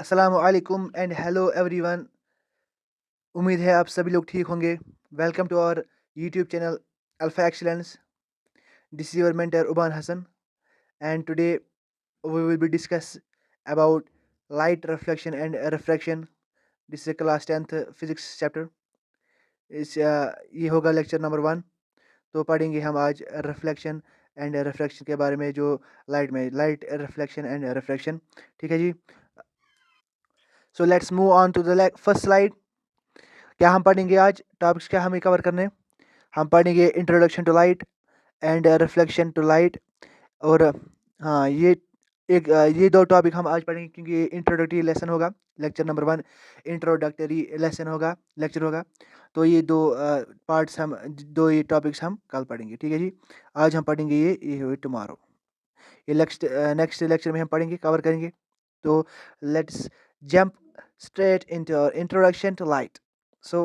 अस्सलामु अलैकुम and hello everyone. उम्मीद है आप सभी लोग ठीक होंगे। Welcome to our YouTube channel Alpha Excellence. This is your mentor Uban Hasan and today we will be discuss about light reflection and refraction. This is class 10th physics chapter. ये होगा lecture number 1। तो पढ़ेंगे हम आज रिफ्लेक्शन एंड रिफ्रैक्शन के बारे में, जो लाइट रिफ्लेक्शन एंड रिफ्रैक्शन। ठीक है जी। So let's move on to the first slide. क्या हम पढ़ेंगे आज? टॉपिक्स क्या हमें कवर करने हैं? हम पढ़ेंगे introduction to light and reflection to light. और हाँ, ये दो टॉपिक हम आज पढ़ेंगे क्योंकि ये इंट्रोडक्टरी लेसन होगा। लेक्चर नंबर 1 इंट्रोडक्टरी लेसन होगा, लेक्चर होगा। तो ये दो पार्ट्स हम दो ये टॉपिक्स हम कल पढ़ेंगे। ठीक है जी। आज हम पढ़ेंगे ये टुमारो। ये नेक्स्ट लेक्चर में हम पढ़ेंगे, कवर करेंगे। तो let's jump straight into introduction to light. So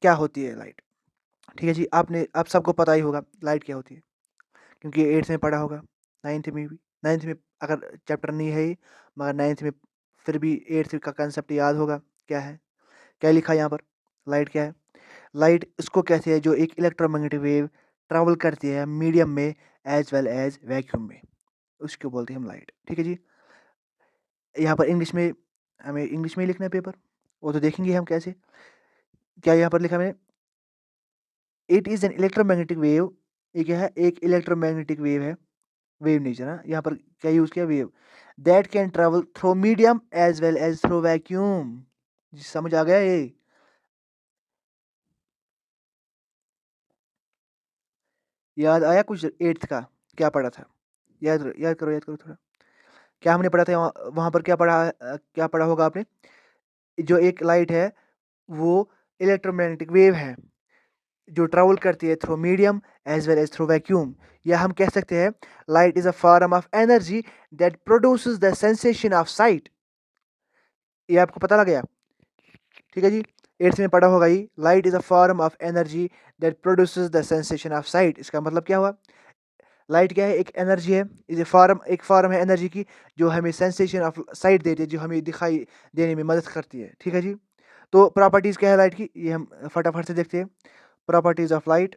क्या होती है लाइट? ठीक है जी। आप सबको पता ही होगा लाइट क्या होती है, क्योंकि 8th में पढ़ा होगा, 9th में भी। 9th में अगर चैप्टर नहीं है ही, मगर 9th में फिर भी 8th का कंसेप्ट याद होगा। क्या है, क्या लिखा है यहाँ पर? लाइट क्या है? लाइट उसको कहते हैं जो एक इलेक्ट्रोमैग्नेटिक वेव ट्रैवल करती है मीडियम में एज वेल एज वैक्यूम में, उसको बोलते हैं हम लाइट। ठीक है जी। यहाँ पर इंग्लिश में, हमें इंग्लिश में ही लिखना है पेपर, वो तो देखेंगे हम कैसे। क्या यहाँ पर लिखा मैंने? It is an electromagnetic wave. ये क्या है? एक इलेक्ट्रोमैग्नेटिक वेव है। वेव नेचर है यहाँ पर, क्या यूज़ किया? Wave that can travel through medium as well as through vacuum. समझ आ गया ये? याद आया कुछ 8th का? क्या पढ़ा था? याद करो, याद करो थोड़ा। क्या हमने पढ़ा था वहाँ पर? क्या पढ़ा होगा आपने? जो एक लाइट है वो इलेक्ट्रोमैग्नेटिक वेव है जो ट्रेवल करती है through medium as well as through vacuum. या हम कह सकते हैं light is a form of energy that produces the sensation of sight. ये आपको पता लग गया? ठीक है जी। 8th में पढ़ा होगा ये, light is a form of energy that produces the sensation of site. इसका मतलब क्या हुआ? लाइट क्या है? एक एनर्जी है, इज ए फॉर्म, एक फॉर्म है एनर्जी की जो हमें सेंसेशन ऑफ साइट देती है, जो हमें दिखाई देने में मदद करती है। ठीक है जी। तो प्रॉपर्टीज क्या है लाइट की, ये हम फटाफट से देखते हैं। Properties of light.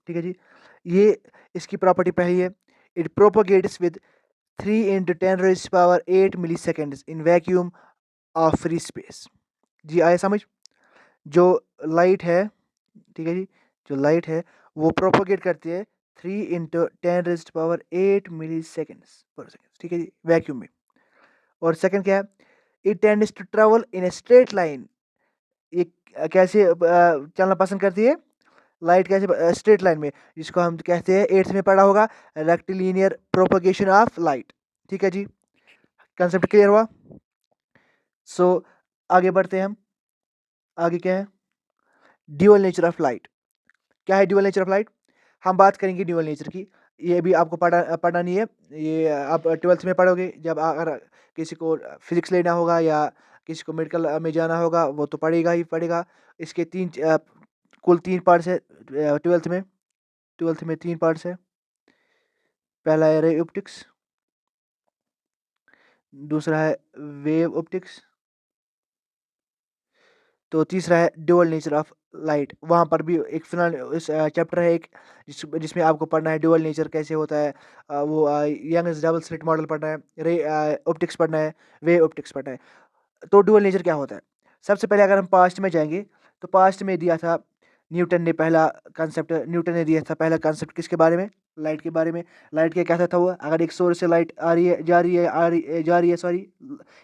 ठीक है जी। ये इसकी प्रॉपर्टी पहली है, it propagates with 3 × 10⁻⁸ milliseconds in vacuum of free space. जी आया समझ? जो लाइट है, ठीक है जी, जो लाइट है वो प्रोपोगेट करती है 3 × 10⁸ मिली सेकेंड्स पर सेकेंड। ठीक है जी, वैक्यूम में। और सेकंड क्या है? It tends to travel in a straight line. ये कैसे चलना पसंद करती है लाइट? कैसे? स्ट्रेट लाइन में, जिसको हम कहते हैं 8th में पढ़ा होगा, रेक्टिलिनियर प्रोपगेशन ऑफ लाइट। ठीक है जी। कंसेप्ट क्लियर हुआ? सो आगे बढ़ते हैं हम। आगे क्या है? Dual nature of light. क्या है ड्यूअल नेचर ऑफ लाइट? हम बात करेंगे ड्यूअल नेचर की। ये भी आपको पढ़ना नहीं है, ये आप 12th में पढ़ोगे। जब अगर किसी को फिजिक्स लेना होगा या किसी को मेडिकल में जाना होगा, वो तो पढ़ेगा ही पढ़ेगा। इसके कुल 3 पार्ट्स है 12th में। 12th में 3 पार्ट्स है। पहला है रे ऑप्टिक्स, दूसरा है वेव ऑप्टिक्स, तो तीसरा है ड्यूअल नेचर ऑफ लाइट। वहाँ पर भी एक फिलहाल इस चैप्टर है एक, जिसमें आपको पढ़ना है ड्यूअल नेचर कैसे होता है। वो यंग्स डबल स्लिट मॉडल पढ़ना है, रे ऑप्टिक्स पढ़ना है, वेव ऑप्टिक्स पढ़ना है। तो ड्यूअल नेचर क्या होता है? सबसे पहले अगर हम पास्ट में जाएंगे, तो पास्ट में दिया था न्यूटन ने पहला कंसेप्ट। न्यूटन ने दिया था पहला कंसेप्ट किसके बारे में? लाइट के बारे में। लाइट क्या कहता था वो? अगर एक सोर्स से लाइट आ रही है, जा रही है, सॉरी,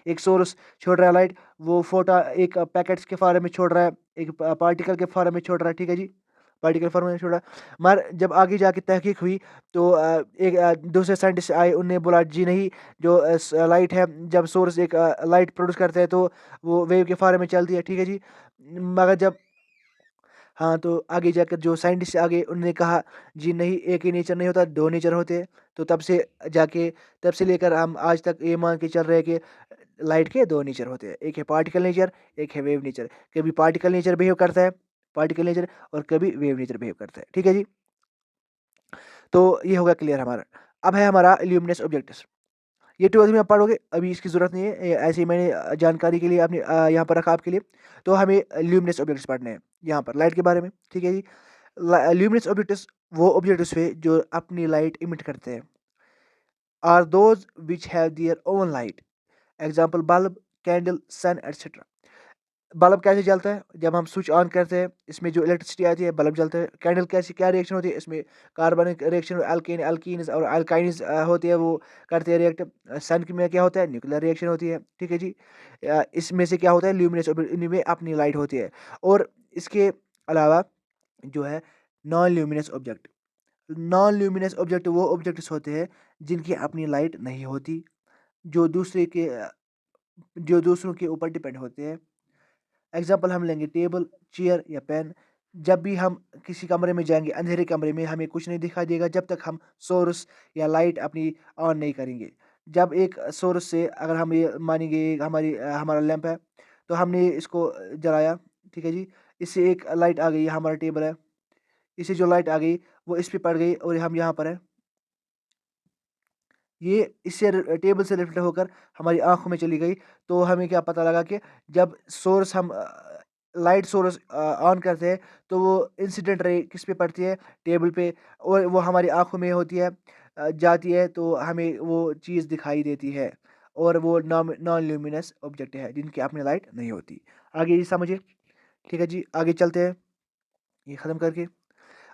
एक सोर्स छोड़ रहा है लाइट, वो फोटा एक पैकेट्स के फॉर्म में छोड़ रहा है, एक पार्टिकल के फॉर्म में छोड़ रहा है। ठीक है जी, पार्टिकल फॉर्म में छोड़ रहा है। मगर जब आगे जाके तहकीक हुई तो एक दूसरे साइंटिस्ट आए, उनने बोला जी नहीं, जो लाइट है, जब सोर्स एक लाइट प्रोड्यूस करता है तो वो वेव के फॉर्म में चलती है। ठीक है जी। मगर जब, हाँ, तो आगे जाकर जो साइंटिस्ट आगे उन्होंने कहा जी नहीं, एक ही नेचर नहीं होता, दो नेचर होते हैं। तो तब से लेकर हम आज तक ये मान के चल रहे हैं कि लाइट के दो नेचर होते हैं, एक है पार्टिकल नेचर, एक है वेव नेचर। कभी पार्टिकल नेचर बिहेव करता है, पार्टिकल नेचर, और कभी वेव नेचर बिहेव करता है। ठीक है जी। तो ये होगा क्लियर हमारा। अब है हमारा ल्यूमिनस ऑब्जेक्ट्स। ये 12th में आप पढ़ोगे, अभी इसकी ज़रूरत नहीं है, ऐसे ही मैंने जानकारी के लिए आपने यहाँ पर रखा आपके लिए। तो हमें ल्यूमिनस ऑब्जेक्ट्स पढ़ने हैं यहाँ पर लाइट के बारे में, ठीक है जी। ल्यूमिनस ऑब्जेक्ट्स वो ऑब्जेक्ट्स हुए जो अपनी लाइट इमिट करते हैं, are those which have their own light, example bulb, candle, sun etcetera. Bulb कैसे जलता है, जब हम स्विच ऑन करते हैं इसमें जो इलेक्ट्रिसिटी आती है बल्ब जलता है। कैंडल कैसी क्या रिएक्शन होती है, इसमें कार्बनिक रिएक्शन, अल्कीन्स और अल्काइन्स होती है, वो करते हैं रिएक्ट। सन में क्या होता है, न्यूक्लियर रिएक्शन होती है, ठीक है जी। इसमें से क्या होता है, ल्यूमिनस, इनमें अपनी लाइट होती है। और इसके अलावा जो है non luminous object, non luminous object वो ऑब्जेक्ट्स होते हैं जिनकी अपनी लाइट नहीं होती, जो दूसरों के ऊपर डिपेंड होते हैं। एग्जाम्पल हम लेंगे टेबल, चेयर या पेन। जब भी हम किसी कमरे में जाएंगे, अंधेरे कमरे में हमें कुछ नहीं दिखाई देगा जब तक हम सोर्स या लाइट अपनी ऑन नहीं करेंगे। जब एक सोर्स से, अगर हम ये मानेंगे हमारा लैंप है, तो हमने इसको जलाया, ठीक है जी। इससे एक लाइट आ गई, हमारा टेबल है, इससे जो लाइट आ गई वो इस पे पड़ गई और हम यहाँ पर है, ये इससे टेबल से रिफ्लेक्ट होकर हमारी आंखों में चली गई। तो हमें क्या पता लगा कि जब सोर्स हम लाइट सोर्स ऑन करते हैं तो वो इंसिडेंट रे किस पे पड़ती है, टेबल पे, और वो हमारी आंखों में होती है, जाती है, तो हमें वो चीज़ दिखाई देती है। और वो नॉन ल्यूमिनस ऑब्जेक्ट है जिनकी अपनी लाइट नहीं होती। आगे ये समझिए, ठीक है जी। आगे चलते हैं, ये ख़त्म करके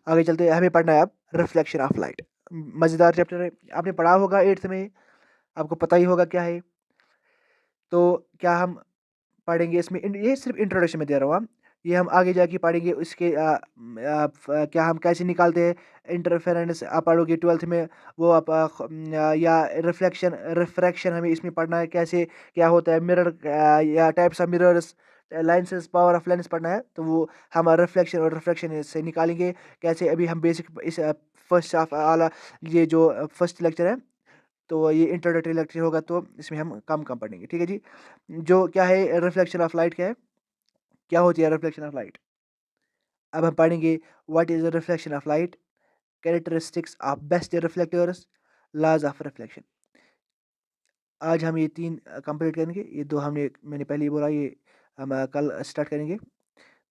आगे चलते हैं। हमें पढ़ना है अब रिफ्लेक्शन ऑफ लाइट। मज़ेदार चैप्टर है, आपने पढ़ा होगा 8th में, आपको पता ही होगा क्या है। तो क्या हम पढ़ेंगे इसमें, ये सिर्फ इंट्रोडक्शन में दे रहा हूँ हम, ये हम आगे जाके पढ़ेंगे। उसके क्या हम कैसे निकालते हैं इंटरफेरेंस, आप पढ़ोगे 12th में। वो आप या रिफ्रैक्शन हमें इसमें पढ़ना है, कैसे क्या होता है, मिरर या types of mirrors, lenses, power of lens पढ़ना है। तो वो हम रिफ्लेक्शन और रिफ्रैक्शन से निकालेंगे कैसे। अभी हम बेसिक इस फर्स्ट ऑफ आला, ये जो फर्स्ट लेक्चर है, तो ये इंट्रोडक्टरी लेक्चर होगा, तो इसमें हम कम कम पढ़ेंगे, ठीक है जी। जो क्या है रिफ्लेक्शन ऑफ लाइट, क्या है, क्या होती है रिफ्लेक्शन ऑफ लाइट। अब हम पढ़ेंगे what is reflection of light, characteristics of best reflectors, laws of reflection. आज हम ये 3 कंप्लीट करेंगे, ये 2 मैंने पहले ही बोला, ये हम कल स्टार्ट करेंगे।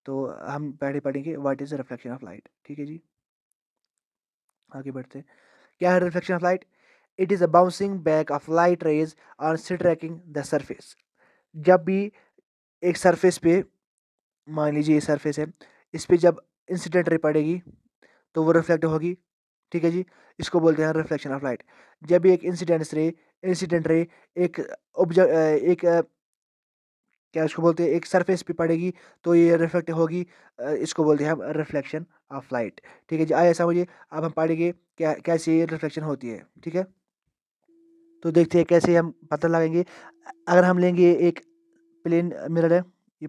तो हम पहले पढ़ेंगे what is reflection of light, ठीक है जी। आगे बढ़ते हैं। क्या है reflection of light, it is a bouncing back of light rays on striking the surface. जब भी एक सरफेस पे, मान लीजिए ये सरफेस है, इस पे जब इंसिडेंट रे पड़ेगी तो वो रिफ्लेक्ट होगी, ठीक है जी। इसको बोलते हैं रिफ्लेक्शन ऑफ लाइट। जब भी एक इंसिडेंट रे एक क्या उसको बोलते हैं, एक सरफेस पे पड़ेगी तो ये रिफ्लेक्ट होगी, इसको बोलते हैं हम रिफ्लेक्शन ऑफ लाइट, ठीक है जी। आया समझिए। अब हम पढ़ेंगे क्या कैसे ये रिफ्लेक्शन होती है, ठीक है। तो देखते हैं कैसे हम पता लगाएंगे। अगर हम लेंगे एक प्लेन मिरर है, ये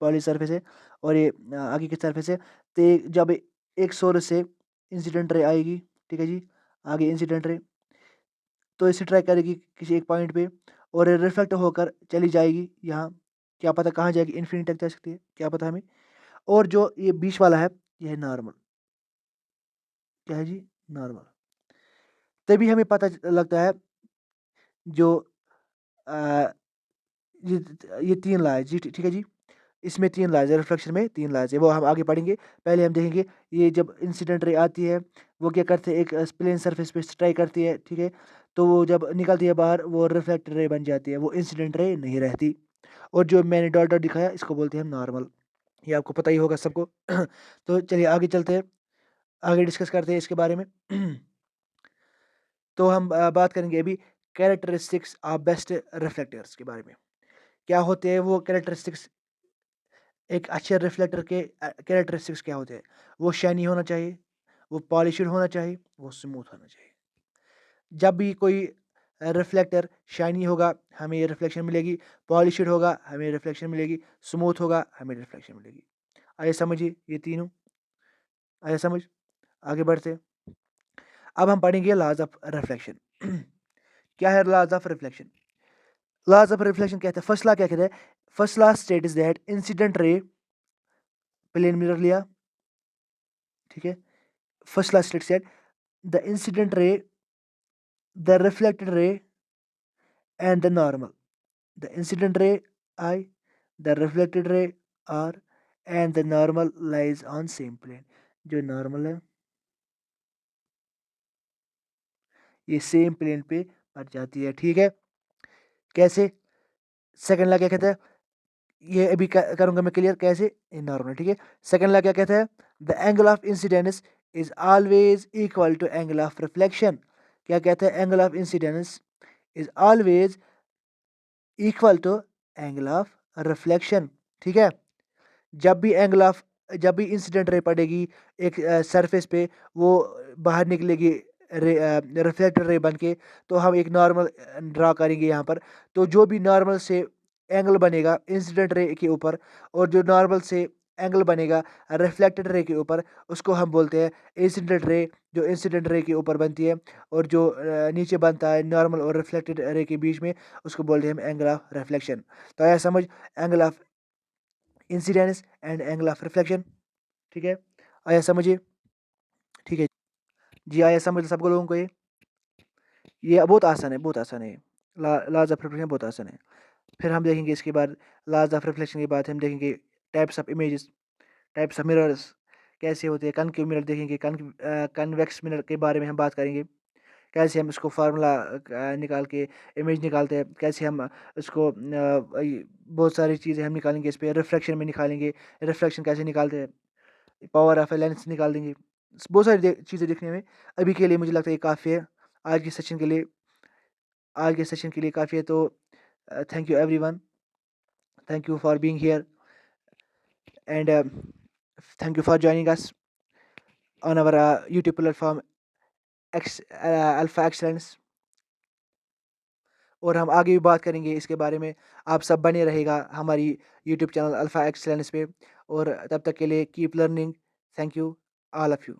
पॉली सरफेस है, और ये आगे की सरफेस है। तो जब एक सोर्स से इंसिडेंट रे आएगी, ठीक है जी, आगे इंसिडेंट रे, तो इसे ट्राई करेगी किसी एक पॉइंट पे, और रिफ्लेक्ट होकर चली जाएगी यहाँ, क्या पता कहाँ जाएगी, इन्फिनिटी तक जा सकती है, क्या पता हमें। और जो ये बीच वाला है, ये है नॉर्मल, क्या है जी, नॉर्मल। तभी हमें पता लगता है जो अ, ये 3 लॉ है जी, ठीक है जी। इसमें 3 लॉज़ है, रिफ्लेक्शन में 3 लॉज़ है, वो हम आगे पढ़ेंगे। पहले हम देखेंगे ये जब इंसिडेंट रे आती है, वो क्या करते हैं, एक प्लेन सरफेस पे स्ट्राइक करती है, ठीक है। तो वो जब निकलती है बाहर, वो रिफ्लेक्ट रे बन जाती है, वो इंसिडेंट रे नहीं रहती। और जो मैंने डॉट डॉट दिखाया, इसको बोलते हैं हम नॉर्मल, ये आपको पता ही होगा सबको। तो चलिए आगे चलते हैं, आगे डिस्कस करते हैं इसके बारे में। तो हम बात करेंगे अभी कैरेक्टरिस्टिक्स ऑफ बेस्ट रिफ्लेक्टर्स के बारे में। क्या होते हैं वो कैरेक्टरिस्टिक्स, एक अच्छे रिफ्लेक्टर के कैरेक्टरिस्टिक्स क्या होते हैं। वो शाइनी होना चाहिए, वो पॉलिश्ड होना चाहिए, वो स्मूथ होना चाहिए। जब भी कोई रिफ्लेक्टर शाइनी होगा, हमें ये रिफ्लेक्शन मिलेगी, पॉलिश्ड होगा, हमें रिफ्लेक्शन मिलेगी, स्मूथ होगा, हमें रिफ्लेक्शन मिलेगी। आइए समझिए ये तीनों, आइए समझ, आगे बढ़ते हैं। अब हम पढ़ेंगे लॉज ऑफ रिफ्लेक्शन। क्या है laws of reflection, laws of reflection कहते हैं, फर्स्ट लॉ क्या कहते हैं, first law state is that incident ray, plane mirror लिया, ठीक है। First law state said the incident ray, the reflected ray and the normal. The incident ray I, the reflected ray R, and the normal lies on same plane. जो normal है ये same plane पे पड़ जाती है, ठीक है। कैसे? सेकंड ला क्या कहता है, ये अभी करूंगा मैं क्लियर कैसे, इन नॉर्मल, ठीक है। सेकंड ला क्या कहता है, the angle of incidence is always equal to angle of reflection. क्या कहता है, angle of incidence is always equal to angle of reflection, ठीक है। जब भी एंगल ऑफ जब भी इंसिडेंट रे पड़ेगी एक सरफेस पे, वो बाहर निकलेगी रिफ्लेक्टेड रे बन के, तो हम एक नॉर्मल ड्रा करेंगे यहाँ पर। तो जो भी नॉर्मल से एंगल बनेगा इंसिडेंट रे के ऊपर, और जो नॉर्मल से एंगल बनेगा रिफ्लेक्टेड रे के ऊपर, उसको हम बोलते हैं इंसिडेंट रे। जो इंसिडेंट रे के ऊपर बनती है और जो नीचे बनता है नॉर्मल और रिफ्लेक्टेड रे के बीच में, उसको बोलते हैं हम एंगल ऑफ रिफ्लेक्शन। तो आया समझ, angle of incidence and angle of reflection, ठीक है। आया समझिए, ठीक है जी, आया समझ सबको लोगों को ये बहुत आसान है, बहुत आसान है। लॉज ऑफ रिफ्लेक्शन बहुत आसान है। फिर हम देखेंगे इसके बाद, लॉज ऑफ रिफ्लेक्शन के बाद हम देखेंगे types of images, types of mirrors कैसे होते हैं। कनकेव मिरर देखेंगे, कन्वेक्स मिरर के बारे में हम बात करेंगे, कैसे हम इसको फार्मूला निकाल के इमेज निकालते हैं, कैसे हम इसको बहुत सारी चीज़ें हम निकालेंगे इस पर, रिफ्लेक्शन में निकालेंगे, रिफ्लेक्शन कैसे निकालते हैं, पावर ऑफ लेंस निकाल देंगे। बहुत सारी चीज़ें देखने में अभी के लिए मुझे लगता है ये काफ़ी है आज के सेशन के लिए। आज के सेशन के लिए काफ़ी है। तो thank you everyone, thank you for being here, and thank you for joining us on our YouTube platform Alpha Excellence. और हम आगे भी बात करेंगे इसके बारे में। आप सब बने रहेगा हमारी यूट्यूब चैनल अल्फा एक्सलेंस पे। और तब तक के लिए keep learning. Thank you all of you.